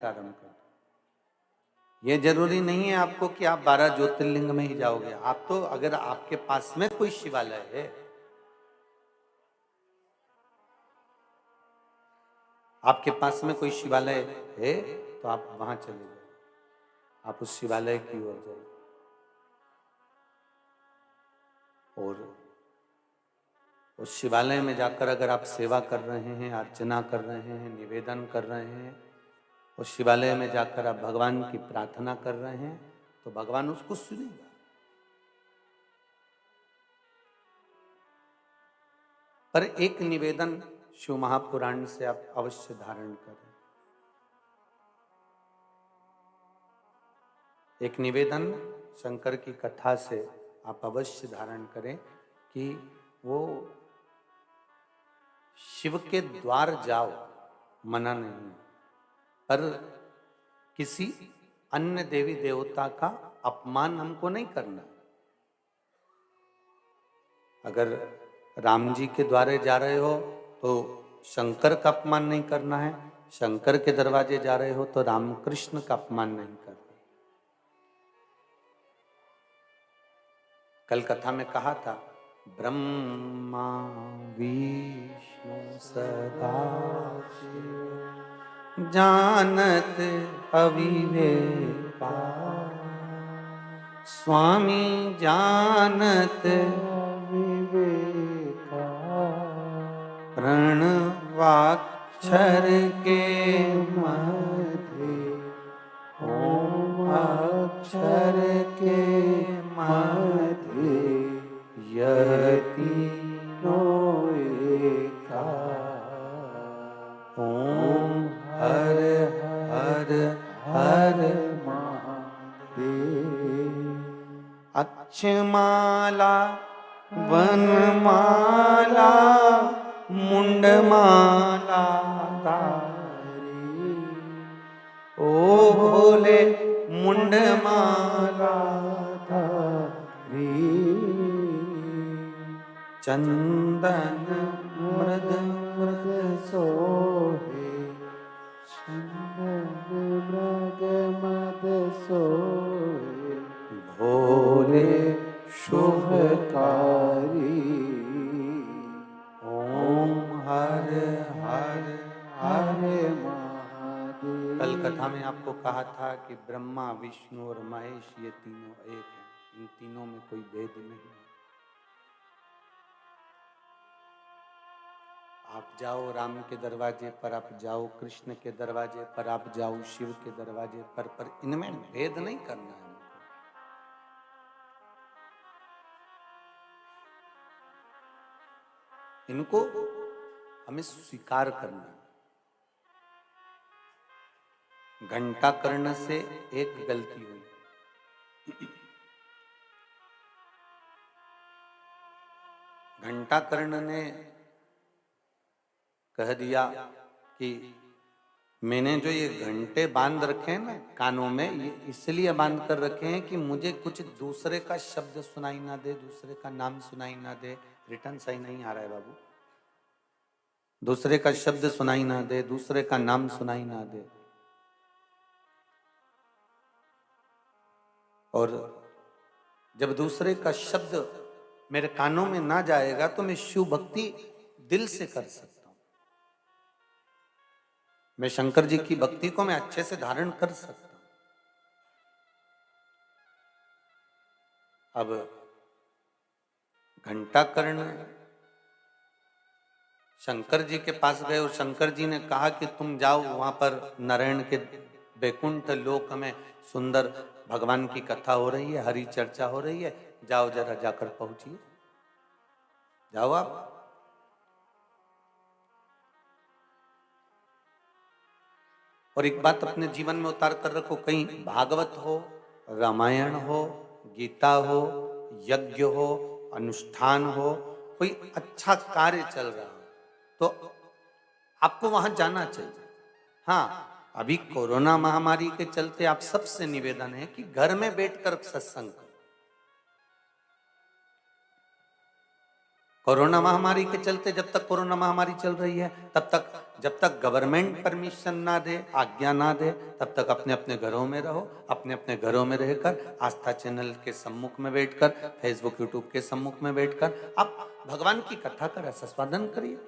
प्रारंभ कर दो। ये जरूरी नहीं है आपको कि आप 12 ज्योतिर्लिंग में ही जाओगे। आप तो अगर आपके पास में कोई शिवालय है, आपके पास में कोई शिवालय है तो आप वहां चले जाओ, आप उस शिवालय की ओर जाइए और उस शिवालय में जाकर अगर आप सेवा कर रहे हैं, अर्चना कर रहे हैं, निवेदन कर रहे हैं, उस शिवालय में जाकर आप भगवान की प्रार्थना कर रहे हैं तो भगवान उसको सुनेगा। पर एक निवेदन शिव महापुराण से आप अवश्य धारण करें। एक निवेदन शंकर की कथा से आप अवश्य धारण करें कि वो शिव के द्वार जाओ, मना नहीं, पर किसी अन्य देवी देवता का अपमान हमको नहीं करना। अगर राम जी के द्वारे जा रहे हो तो शंकर का अपमान नहीं करना है, शंकर के दरवाजे जा रहे हो तो रामकृष्ण का अपमान नहीं करना। कल कथा में कहा था, ब्रह्मा विष्णु सदा जानत अविवेका, स्वामी जानत विवेका, प्रणवाक्षर के मध्य ओम अक्षर के मध्य यह तीनों एका, ओम हर हर हर महादेव। अक्षमाला वनमाला मुंडमाला धारी, ओ भोले मुंडमाला धारी, चंदन मृग मृग सोहे, चंदन मृग मद सोहे, भोले शुभकारी, ओम हर हर हर महादेव। कल कथा में आपको कहा था कि ब्रह्मा विष्णु और महेश ये तीनों एक हैं, इन तीनों में कोई भेद नहीं है। आप जाओ राम के दरवाजे पर, आप जाओ कृष्ण के दरवाजे पर, आप जाओ शिव के दरवाजे पर इनमें भेद नहीं करना है। इनको हमें स्वीकार करना है। घंटा कर्ण से एक गलती हुई, घंटा कर्ण ने कह दिया कि मैंने जो ये घंटे बांध रखे हैं ना कानों में, ये इसलिए बांध कर रखे हैं कि मुझे कुछ दूसरे का शब्द सुनाई ना दे, दूसरे का नाम सुनाई ना दे। रिटर्न सही नहीं आ रहा है बाबू। दूसरे का शब्द सुनाई ना दे, दूसरे का नाम सुनाई ना दे। और जब दूसरे का शब्द मेरे कानों में ना जाएगा तो मैं शिव भक्ति दिल से कर सकता हूं। मैं शंकर जी की भक्ति को मैं अच्छे से धारण कर सकता हूं। अब घंटा कर्ण शंकर जी के पास गए और शंकर जी ने कहा कि तुम जाओ, वहां पर नारायण के बैकुंठ लोक में सुंदर भगवान की कथा हो रही है, हरि चर्चा हो रही है, जाओ जरा जाकर पहुंचिए, जाओ आप। और एक बात अपने जीवन में उतार कर रखो, कहीं भागवत हो, रामायण हो, गीता हो, यज्ञ हो, अनुष्ठान हो, कोई अच्छा कार्य चल रहा हो तो आपको वहां जाना चाहिए। हाँ, अभी कोरोना महामारी के चलते आप सबसे निवेदन है कि घर में बैठकर सत्संग करो। कोरोना महामारी के चलते जब तक कोरोना महामारी चल रही है तब तक जब तक गवर्नमेंट परमिशन ना दे, आज्ञा ना दे, तब तक अपने अपने घरों में रहो। अपने अपने घरों में रहकर आस्था चैनल के सम्मुख में बैठकर, फेसबुक यूट्यूब के सम्मुख में बैठकर आप भगवान की कथा का रसास्वादन करिए।